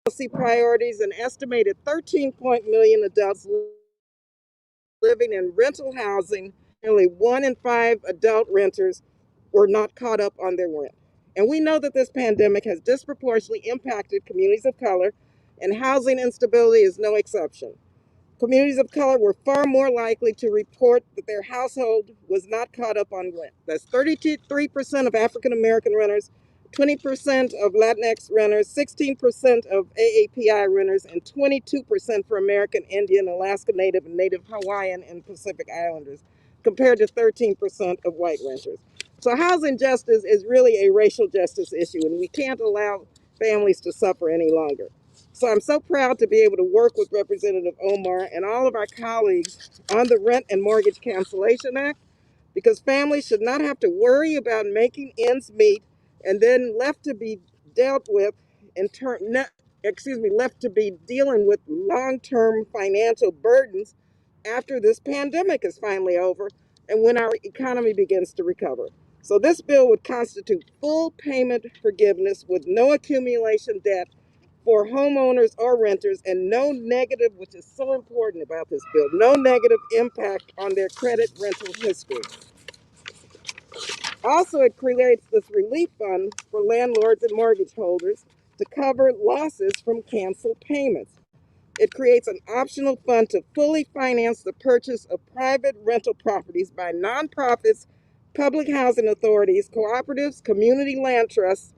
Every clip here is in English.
policy priorities, an estimated 13 million adults living in rental housing, nearly 1 in 5 adult renters were not caught up on their rent. And we know that this pandemic has disproportionately impacted communities of color, and housing instability is no exception. Communities of color were far more likely to report that their household was not caught up on rent. That's 33% of African American renters, 20% of Latinx renters, 16% of AAPI renters, and 22% for American Indian, Alaska Native, and Native Hawaiian and Pacific Islanders, compared to 13% of white renters. So housing justice is really a racial justice issue, and we can't allow families to suffer any longer. So I'm so proud to be able to work with Representative Omar and all of our colleagues on the Rent and Mortgage Cancellation Act, because families should not have to worry about making ends meet and then left to be dealt with in turn, left to be dealing with long-term financial burdens after this pandemic is finally over and when our economy begins to recover. So this bill would constitute full payment forgiveness with no accumulation debt for homeowners or renters, and no negative, which is so important about this bill, no negative impact on their credit rental history. Also, it creates this relief fund for landlords and mortgage holders to cover losses from canceled payments. It creates an optional fund to fully finance the purchase of private rental properties by nonprofits, public housing authorities, cooperatives, community land trusts,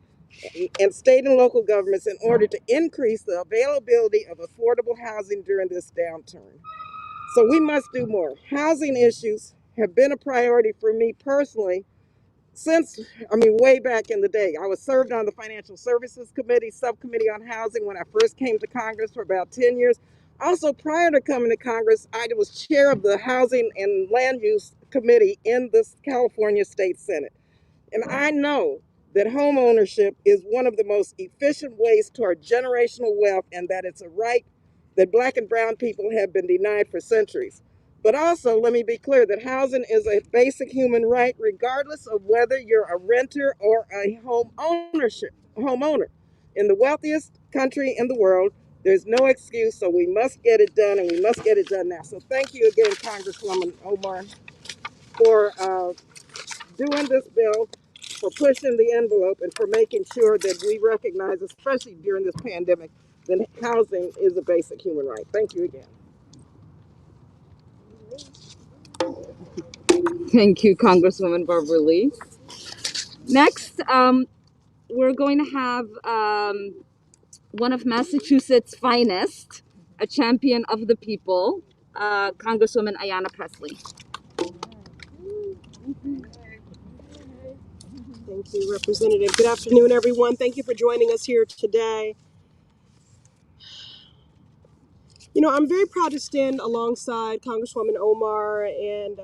and state and local governments in order to increase the availability of affordable housing during this downturn. So we must do more. Housing issues have been a priority for me personally since, way back in the day. I was served on the Financial Services Committee, Subcommittee on Housing when I first came to Congress for about 10 years. Also, prior to coming to Congress, I was chair of the Housing and Land Use Committee in the California State Senate. And I know that home ownership is one of the most efficient ways toward generational wealth, and that it's a right that Black and brown people have been denied for centuries. But also, let me be clear that housing is a basic human right, regardless of whether you're a renter or a homeowner. In the wealthiest country in the world, there's no excuse, so we must get it done, and we must get it done now. So thank you again, Congresswoman Omar, for doing this bill, for pushing the envelope, and for making sure that we recognize, especially during this pandemic, that housing is a basic human right. Thank you again. Thank you, Congresswoman Barbara Lee. Next, we're going to have one of Massachusetts' finest, a champion of the people, Congresswoman Ayanna Pressley. Thank you, Representative. Good afternoon, everyone. Thank you for joining us here today. You know, I'm very proud to stand alongside Congresswoman Omar and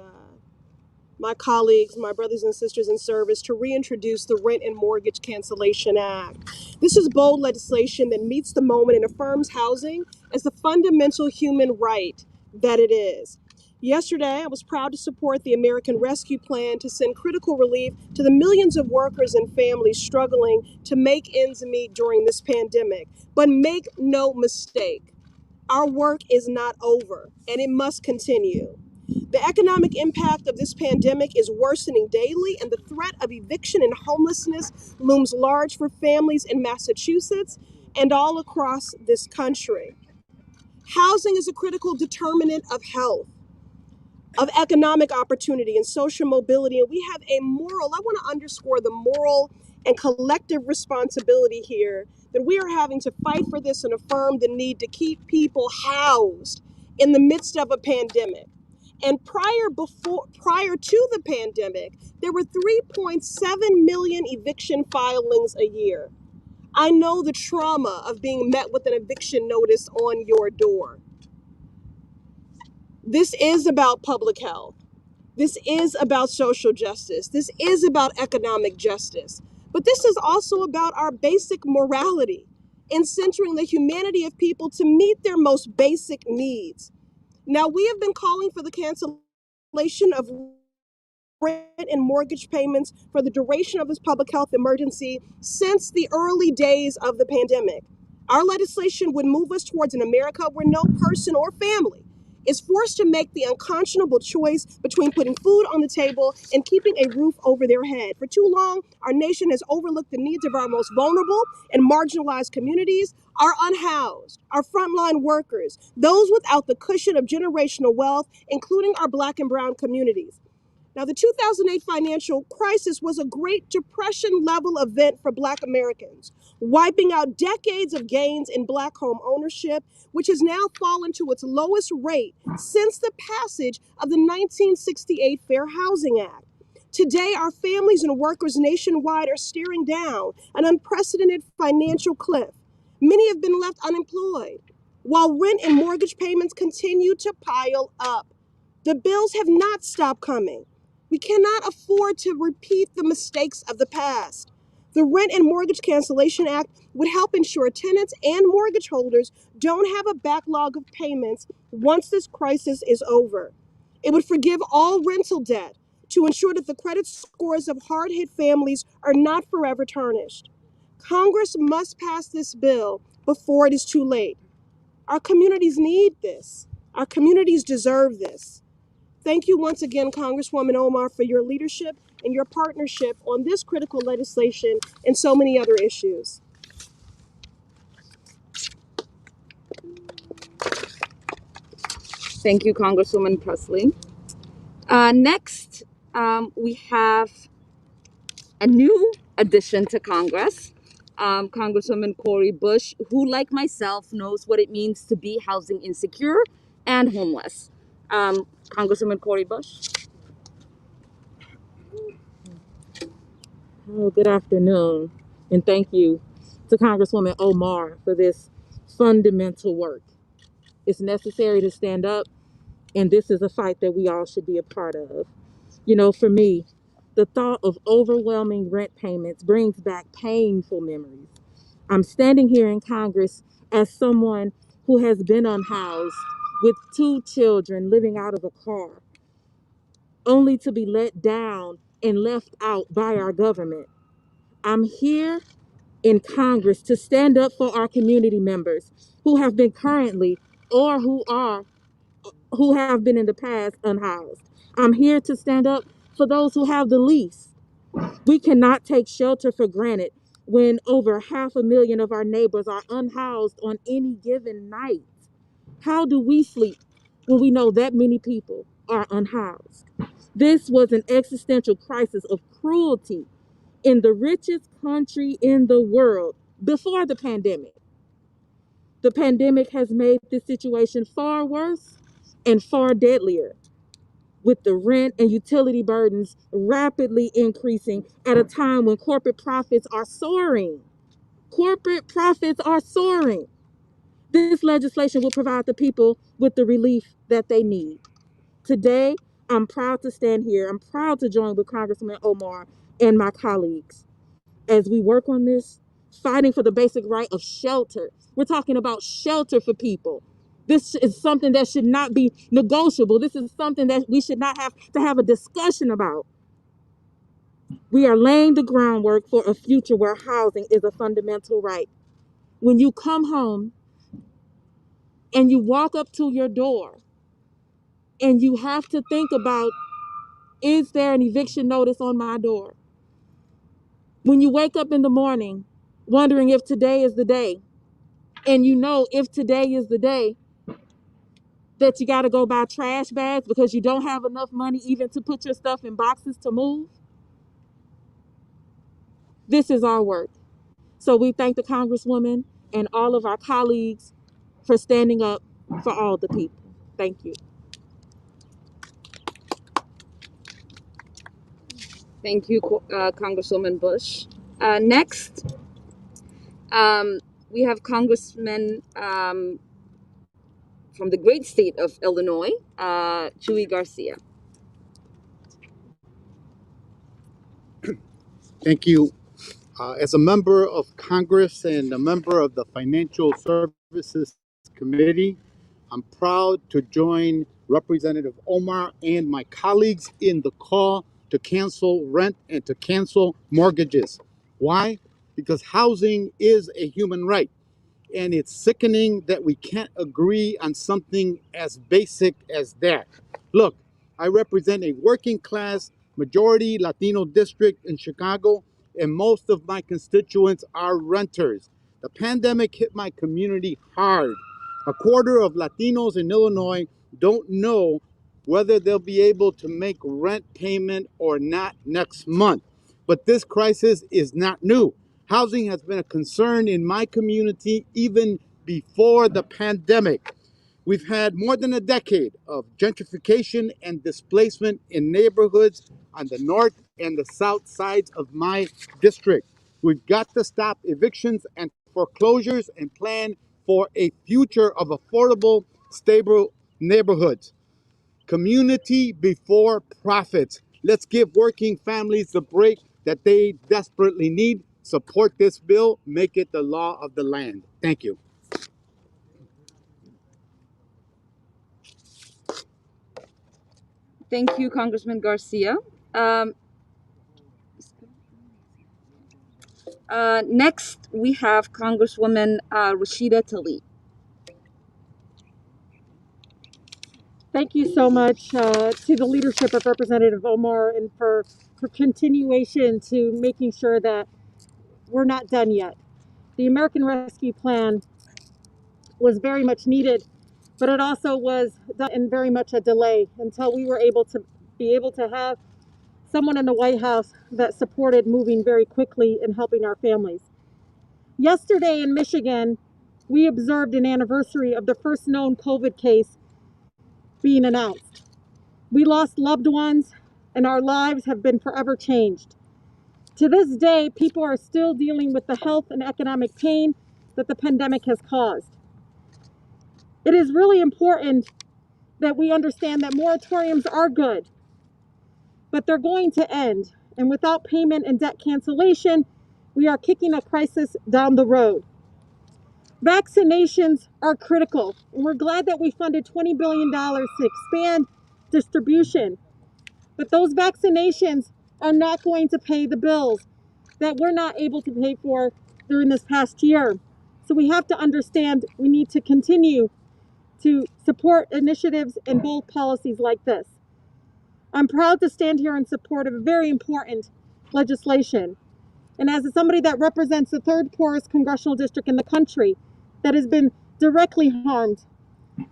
my colleagues, my brothers and sisters in service, to reintroduce the Rent and Mortgage Cancellation Act. This is bold legislation that meets the moment and affirms housing as the fundamental human right that it is. Yesterday, I was proud to support the American Rescue Plan to send critical relief to the millions of workers and families struggling to make ends meet during this pandemic. But make no mistake, our work is not over, and it must continue. The economic impact of this pandemic is worsening daily, and the threat of eviction and homelessness looms large for families in Massachusetts and all across this country. Housing is a critical determinant of health, of economic opportunity, and social mobility. And we have I want to underscore the moral and collective responsibility here that we are having to fight for this and affirm the need to keep people housed in the midst of a pandemic. And prior to the pandemic, there were 3.7 million eviction filings a year. I know the trauma of being met with an eviction notice on your door. This is about public health. This is about social justice. This is about economic justice. But this is also about our basic morality in centering the humanity of people to meet their most basic needs. Now, we have been calling for the cancellation of rent and mortgage payments for the duration of this public health emergency since the early days of the pandemic. Our legislation would move us towards an America where no person or family is forced to make the unconscionable choice between putting food on the table and keeping a roof over their head. For too long, our nation has overlooked the needs of our most vulnerable and marginalized communities, our unhoused, our frontline workers, those without the cushion of generational wealth, including our Black and brown communities. Now, the 2008 financial crisis was a Great Depression level event for Black Americans, wiping out decades of gains in Black home ownership, which has now fallen to its lowest rate since the passage of the 1968 Fair Housing Act. Today, our families and workers nationwide are staring down an unprecedented financial cliff. Many have been left unemployed, while rent and mortgage payments continue to pile up. The bills have not stopped coming. We cannot afford to repeat the mistakes of the past. The Rent and Mortgage Cancellation Act would help ensure tenants and mortgage holders don't have a backlog of payments once this crisis is over. It would forgive all rental debt to ensure that the credit scores of hard-hit families are not forever tarnished. Congress must pass this bill before it is too late. Our communities need this. Our communities deserve this. Thank you once again, Congresswoman Omar, for your leadership and your partnership on this critical legislation and so many other issues. Thank you, Congresswoman Presley. Next, we have a new addition to Congress, Congresswoman Cori Bush, who, like myself, knows what it means to be housing insecure and homeless. Congresswoman Cori Bush. Oh, good afternoon, and thank you to Congresswoman Omar for this fundamental work. It's necessary to stand up, and this is a fight that we all should be a part of. You know, for me, the thought of overwhelming rent payments brings back painful memories. I'm standing here in Congress as someone who has been unhoused with 2 children living out of a car, only to be let down and left out by our government. I'm here in Congress to stand up for our community members who have been currently or who have been in the past unhoused. I'm here to stand up for those who have the least. We cannot take shelter for granted when over 500,000 of our neighbors are unhoused on any given night. How do we sleep when we know that many people are unhoused? This was an existential crisis of cruelty in the richest country in the world before the pandemic. The pandemic has made this situation far worse and far deadlier, with the rent and utility burdens rapidly increasing at a time when corporate profits are soaring. Corporate profits are soaring. This legislation will provide the people with the relief that they need. Today, I'm proud to stand here. I'm proud to join with Congressman Omar and my colleagues as we work on this, fighting for the basic right of shelter. We're talking about shelter for people. This is something that should not be negotiable. This is something that we should not have to have a discussion about. We are laying the groundwork for a future where housing is a fundamental right. When you come home and you walk up to your door and you have to think about, is there an eviction notice on my door? When you wake up in the morning wondering if today is the day, and you know if today is the day that you got to go buy trash bags because you don't have enough money even to put your stuff in boxes to move, this is our work. So we thank the Congresswoman and all of our colleagues for standing up for all the people. Thank you. Thank you, Congresswoman Bush. Next, we have Congressman from the great state of Illinois, Chuy Garcia. Thank you. As a member of Congress and a member of the Financial Services Committee, I'm proud to join Representative Omar and my colleagues in the call to cancel rent and to cancel mortgages. Why? Because housing is a human right. and it's sickening that we can't agree on something as basic as that. Look, I represent a working class, majority Latino district in Chicago, and most of my constituents are renters. The pandemic hit my community hard. A quarter of Latinos in Illinois don't know whether they'll be able to make rent payment or not next month. But this crisis is not new. Housing has been a concern in my community even before the pandemic. We've had more than a decade of gentrification and displacement in neighborhoods on the north and the south sides of my district. We've got to stop evictions and foreclosures and plan for a future of affordable, stable neighborhoods. Community before profits. Let's give working families the break that they desperately need. Support this bill, make it the law of the land. Thank you. Thank you, Congressman Garcia. Um, Next, we have Congresswoman Rashida Tlaib. Thank you so much to the leadership of Representative Omar and for continuation to making sure that we're not done yet. The American Rescue Plan was very much needed, but it also was done in very much a delay until we were able to have someone in the White House that supported moving very quickly and helping our families. Yesterday in Michigan, we observed an anniversary of the first known COVID case being announced. We lost loved ones, and our lives have been forever changed. To this day, people are still dealing with the health and economic pain that the pandemic has caused. It is really important that we understand that moratoriums are good, but they're going to end. And without payment and debt cancellation, we are kicking a crisis down the road. Vaccinations are critical, and we're glad that we funded $20 billion to expand distribution. But those vaccinations are not going to pay the bills that we're not able to pay for during this past year. So we have to understand we need to continue to support initiatives and bold policies like this. I'm proud to stand here in support of a very important legislation. And as somebody that represents the third poorest congressional district in the country that has been directly harmed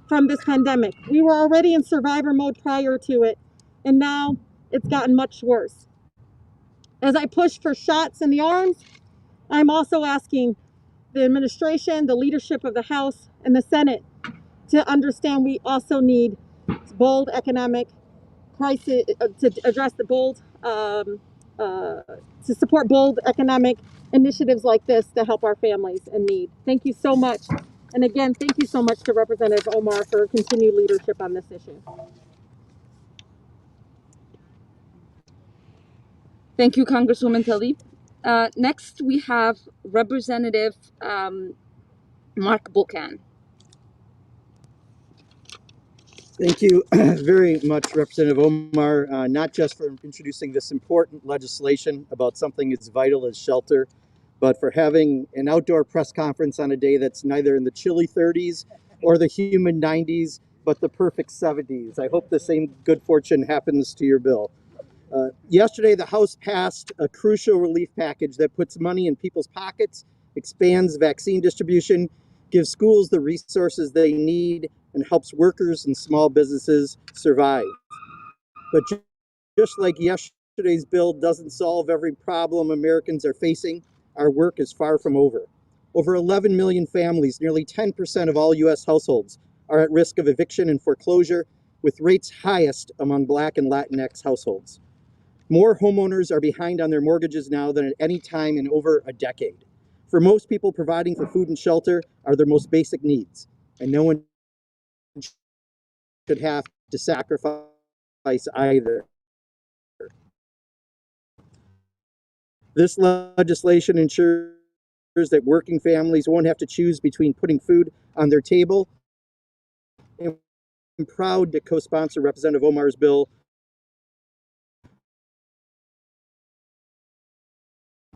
from this pandemic, we were already in survivor mode prior to it, and now it's gotten much worse. As I push for shots in the arms, I'm also asking the administration, the leadership of the House and the Senate to understand we also need bold economic crisis to address the bold, to support bold economic initiatives like this to help our families in need. Thank you so much. And again, thank you so much to Representative Omar for continued leadership on this issue. Thank you, Congresswoman Tlaib. Next, we have Representative Mark Buchan. Thank you very much, Representative Omar, not just for introducing this important legislation about something as vital as shelter, but for having an outdoor press conference on a day that's neither in the chilly 30s or the humid 90s, but the perfect 70s. I hope the same good fortune happens to your bill. Yesterday, the House passed a crucial relief package that puts money in people's pockets, expands vaccine distribution, gives schools the resources they need, and helps workers and small businesses survive. But just like yesterday's bill doesn't solve every problem Americans are facing, our work is far from over. Over 11 million families, nearly 10% of all U.S. households, are at risk of eviction and foreclosure, with rates highest among Black and Latinx households. More homeowners are behind on their mortgages now than at any time in over a decade. For most people, providing for food and shelter are their most basic needs, and no one should have to sacrifice either. This legislation ensures that working families won't have to choose between putting food on their table. And I'm proud to co-sponsor Representative Omar's bill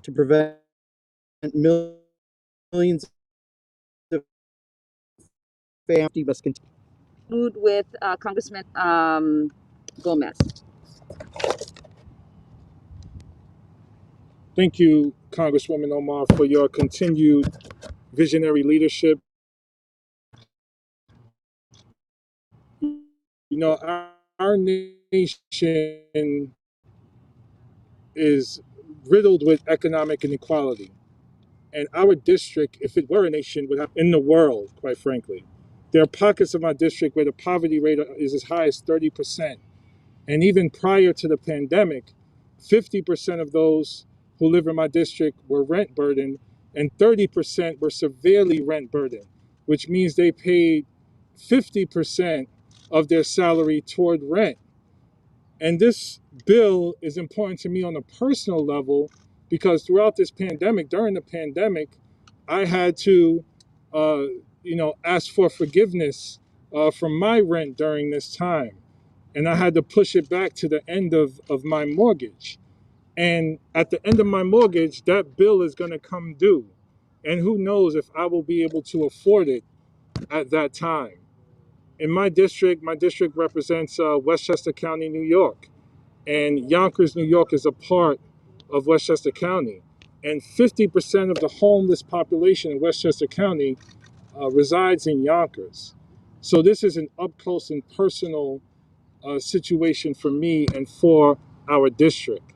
to prevent millions of family must continue. Conclude with Congressman Gomez. Thank you, Congresswoman Omar, for your continued visionary leadership. You know, our nation is riddled with economic inequality. And our district, if it were a nation, would have in the world, quite frankly. There are pockets of my district where the poverty rate is as high as 30%. And even prior to the pandemic, 50% of those who live in my district were rent burdened, and 30% were severely rent burdened, which means they paid 50% of their salary toward rent. And this bill is important to me on a personal level because throughout this pandemic, during the pandemic, I had to, ask for forgiveness from my rent during this time. And I had to push it back to the end of my mortgage. And at the end of my mortgage, that bill is going to come due. And who knows if I will be able to afford it at that time. In my district represents Westchester County, New York. And Yonkers, New York is a part of Westchester County. And 50% of the homeless population in Westchester County resides in Yonkers. So this is an up close and personal situation for me and for our district.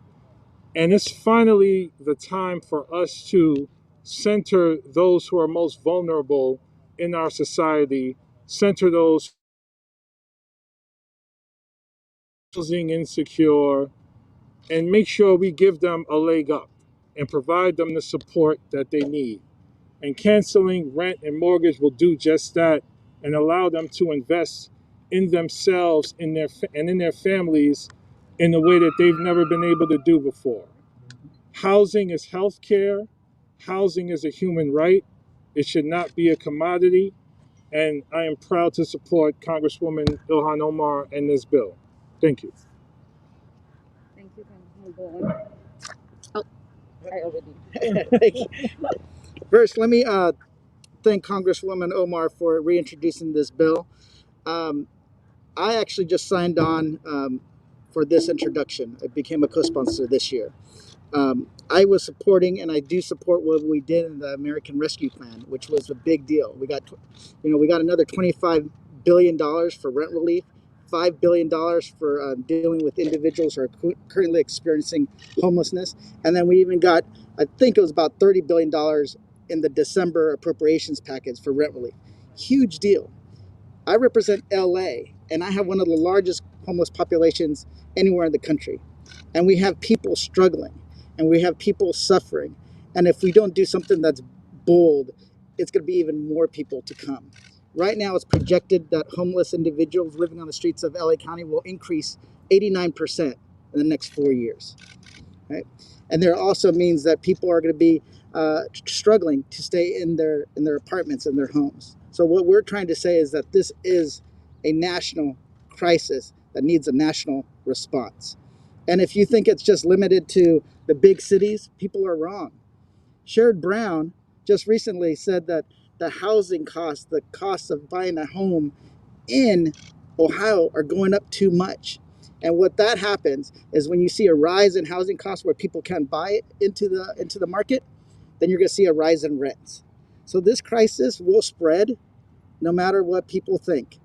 And it's finally the time for us to center those who are most vulnerable in our society, center those housing insecure, and make sure we give them a leg up and provide them the support that they need. And canceling rent and mortgage will do just that and allow them to invest in themselves and in their families in a way that they've never been able to do before. Housing is health care. Housing is a human right. It should not be a commodity. And I am proud to support Congresswoman Ilhan Omar and this bill. Thank you. Thank you, Congressman Bowen. Oh, I already. First, let me thank Congresswoman Omar for reintroducing this bill. Um, I actually just signed on for this introduction. I became a co-sponsor this year. I was supporting, and I do support what we did in the American Rescue Plan, which was a big deal. We got another $25 billion for rent relief, $5 billion for dealing with individuals who are currently experiencing homelessness, and then we even got, I think it was about $30 billion in the December appropriations package for rent relief. Huge deal. I represent LA, and I have one of the largest homeless populations anywhere in the country. And we have people struggling, and we have people suffering. And if we don't do something that's bold, it's going to be even more people to come. Right now, it's projected that homeless individuals living on the streets of LA County will increase 89% in the next 4 years. Right? And there also means that people are going to be struggling to stay in their apartments and their homes. So what we're trying to say is that this is a national crisis that needs a national response. And if you think it's just limited to the big cities, people are wrong. Sherrod Brown just recently said that the housing costs, the cost of buying a home in Ohio are going up too much. And what that happens is when you see a rise in housing costs where people can't buy it into the market, then you're going to see a rise in rents. So this crisis will spread no matter what people think.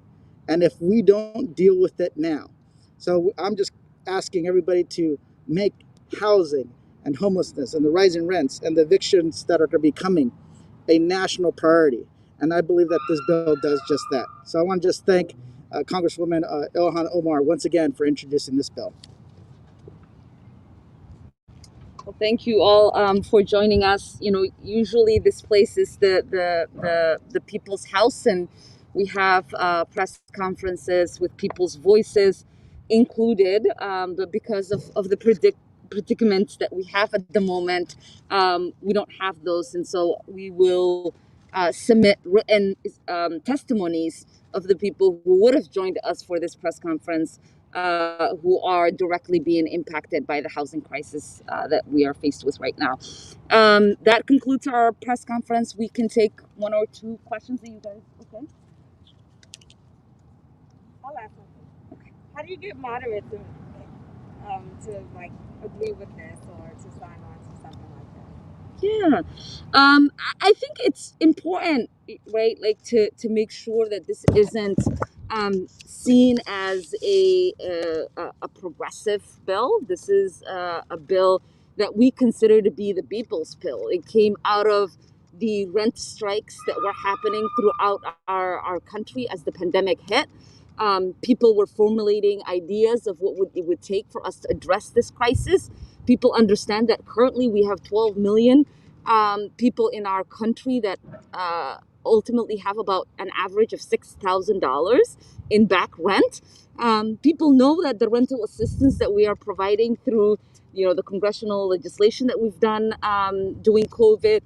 And if we don't deal with it now. So I'm just asking everybody to make housing and homelessness and the rising rents and the evictions that are going to be coming a national priority. And I believe that this bill does just that. So I want to just thank Congresswoman Ilhan Omar once again for introducing this bill. Well, thank you all for joining us. You know, usually this place is the people's house, and we have press conferences with people's voices included. But because of the predicaments that we have at the moment, we don't have those, and so we will submit written testimonies of the people who would have joined us for this press conference, who are directly being impacted by the housing crisis that we are faced with right now. That concludes our press conference. We can take one or two questions. Are you guys okay? I'll ask something. How do you get moderates to like agree with this or to sign on to something like that? Yeah, I think it's important, right? Like to make sure that this isn't seen as a progressive bill. This is a bill that we consider to be the people's bill. It came out of the rent strikes that were happening throughout our country as the pandemic hit. People were formulating ideas of it would take for us to address this crisis. People understand that currently we have 12 million people in our country that ultimately have about an average of $6,000 in back rent. People know that the rental assistance that we are providing through, the congressional legislation that we've done during COVID,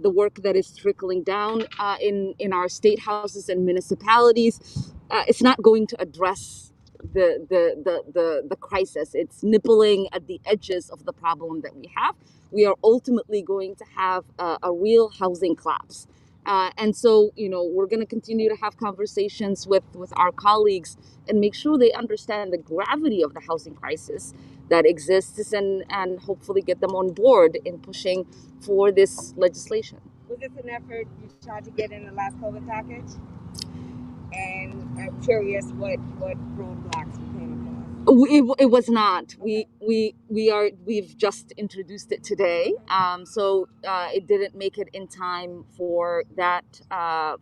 the work that is trickling down in our state houses and municipalities, it's not going to address the crisis. It's nibbling at the edges of the problem that we have. We are ultimately going to have a real housing collapse. And so, we're going to continue to have conversations with our colleagues and make sure they understand the gravity of the housing crisis that exists and hopefully get them on board in pushing for this legislation. Was this an effort you tried to get in the last COVID package? And I'm curious what roadblocks you came across. It was not. We've just introduced it today. So it didn't make it in time for that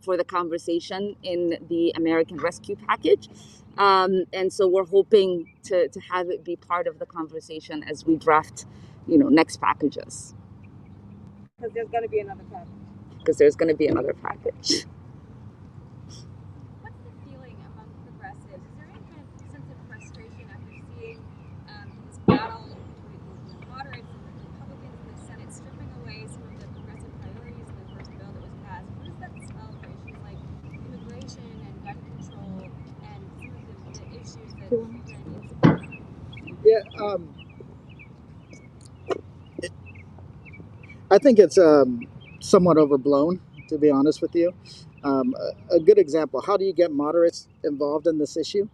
for the conversation in the American Rescue Package. And so we're hoping to have it be part of the conversation as we draft, next packages. Because there's going to be another package. Because there's going to be another package. What's the feeling among progressives? Is there any kind of sense of frustration after seeing this battle between the moderates and the Republicans in the Senate stripping away some of the progressive priorities in the first bill that was passed? What does that spell for issues like immigration and gun control and some of the issues that Yeah, I think it's somewhat overblown, to be honest with you. A good example, how do you get moderates involved in this issue,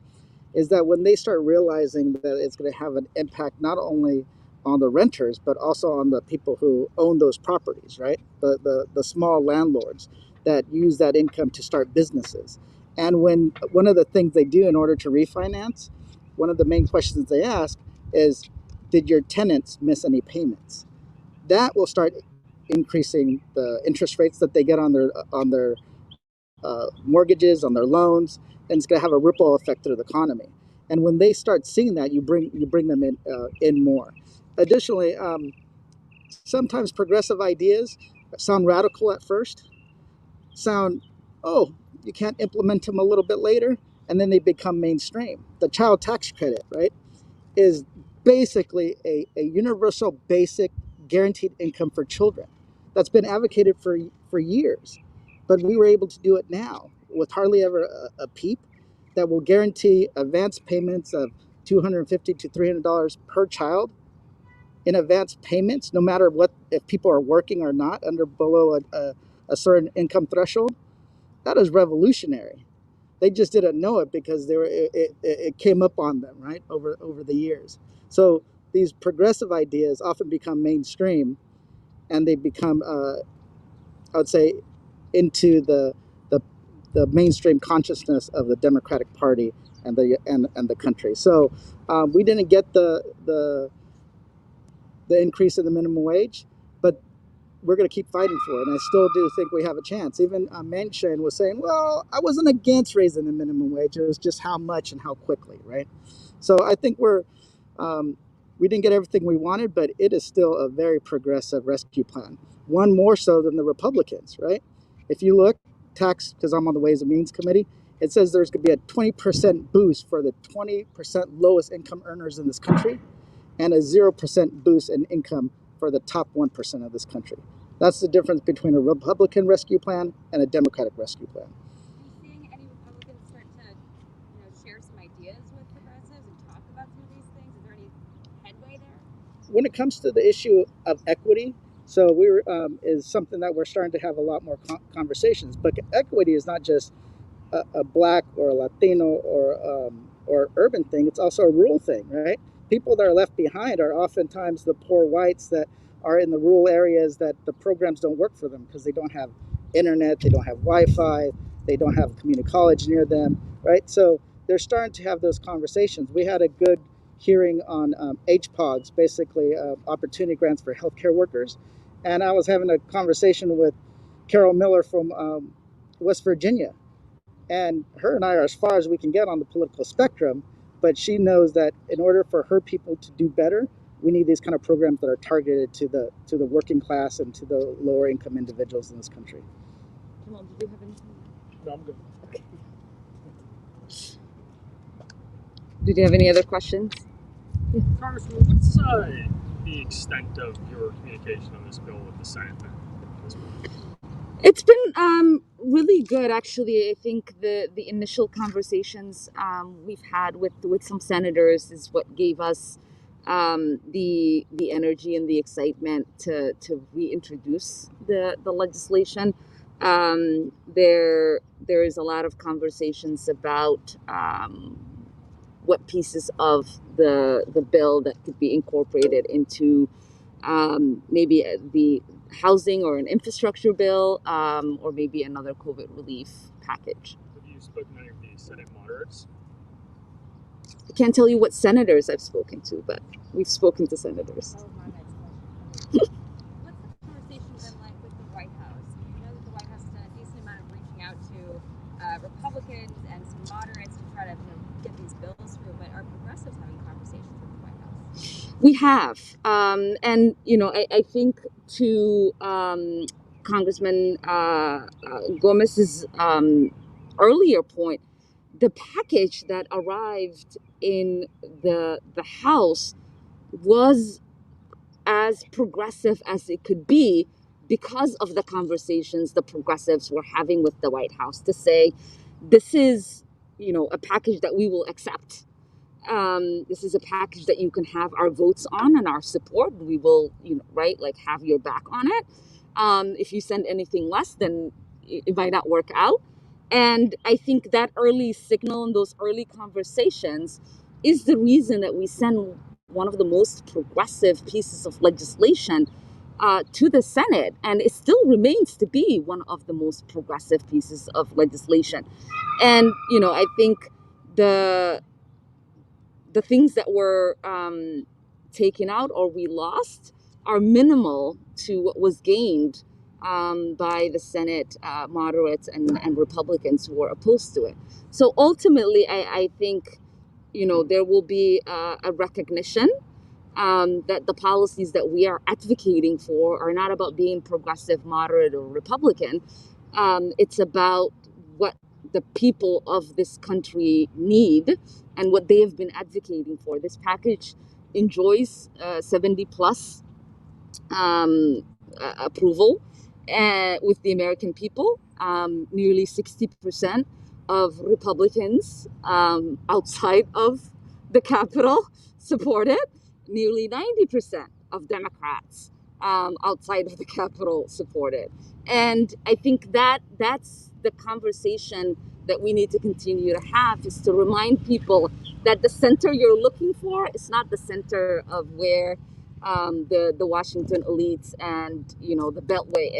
is that when they start realizing that it's going to have an impact not only on the renters, but also on the people who own those properties, right? The small landlords that use that income to start businesses. And when one of the things they do in order to refinance, one of the main questions they ask is, did your tenants miss any payments? That will start increasing the interest rates that they get on their mortgages, on their loans, and it's going to have a ripple effect through the economy. And when they start seeing that, you bring them in more. Additionally, sometimes progressive ideas sound radical at first, you can't implement them a little bit later, and then they become mainstream. The child tax credit, right, is basically a universal basic guaranteed income for children that's been advocated for years. But we were able to do it now with hardly ever a peep that will guarantee advance payments of $250 to $300 per child in advance payments, no matter if people are working or not, below a certain income threshold. That is revolutionary. They just didn't know it because it came up on them, right, over the years. So these progressive ideas often become mainstream, and they become, I would say, into the mainstream consciousness of the Democratic Party and the country. So we didn't get the increase in the minimum wage, but we're going to keep fighting for it. And I still do think we have a chance. Even Manchin was saying, well, I wasn't against raising the minimum wage. It was just how much and how quickly, right? So I think we didn't get everything we wanted, but it is still a very progressive rescue plan. One more so than the Republicans, right? If you look, tax, because I'm on the Ways and Means Committee, it says there's going to be a 20% boost for the 20% lowest income earners in this country and a 0% boost in income for the top 1% of this country. That's the difference between a Republican rescue plan and a Democratic rescue plan. Are you seeing any Republicans start to share some ideas with progressives and talk about some of these things? Is there any headway there? When it comes to the issue of equity, so is something that we're starting to have a lot more conversations. But equity is not just a black or a Latino or urban thing. It's also a rural thing, right? People that are left behind are oftentimes the poor whites that are in the rural areas that the programs don't work for them because they don't have internet, they don't have Wi-Fi, they don't have a community college near them, right? So they're starting to have those conversations. We had a good hearing on HPOGs, basically opportunity grants for healthcare workers. And I was having a conversation with Carol Miller from West Virginia. And her and I are as far as we can get on the political spectrum, but she knows that in order for her people to do better, we need these kind of programs that are targeted to the working class and to the lower income individuals in this country. Jamal, did you have anything? No, I'm good. Okay. Did you have any other questions? Congressman, what's the extent of your communication on this bill with the Senate then? It's been really good, actually. I think the initial conversations we've had with some senators is what gave us the energy and the excitement to reintroduce the legislation. There is a lot of conversations about what pieces of the bill that could be incorporated into maybe the housing or an infrastructure bill, or maybe another COVID relief package. Have you spoken to any of the Senate moderates? I can't tell you what senators I've spoken to, but we've spoken to senators. That was my next question. What's the conversation been like with the White House? You know that the White House has done a decent amount of reaching out to Republicans and some moderates to try to get these bills through, but are progressives having conversations with the White House? We have, and I think to Congressman Gomez's earlier point, the package that arrived in the House was as progressive as it could be because of the conversations the progressives were having with the White House to say, this is, a package that we will accept. This is a package that you can have our votes on and our support. We will, have your back on it. If you send anything less, then it might not work out. And I think that early signal and those early conversations is the reason that we send one of the most progressive pieces of legislation to the Senate. And it still remains to be one of the most progressive pieces of legislation. And, I think the things that were taken out or we lost are minimal to what was gained by the Senate moderates and Republicans who were opposed to it. So ultimately, I think, there will be a recognition that the policies that we are advocating for are not about being progressive, moderate, or Republican. It's about what the people of this country need and what they have been advocating for. This package enjoys 70 plus approval with the American people. Nearly 60% of Republicans outside of the Capitol support it. Nearly 90% of Democrats outside of the Capitol support it. And I think that's the conversation that we need to continue to have, is to remind people that the center you're looking for is not the center of where the Washington elites and the Beltway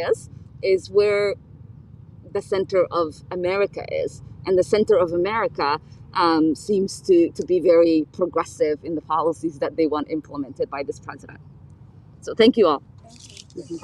is where the center of America is. And the center of America seems to be very progressive in the policies that they want implemented by this president. So thank you all. Thank you.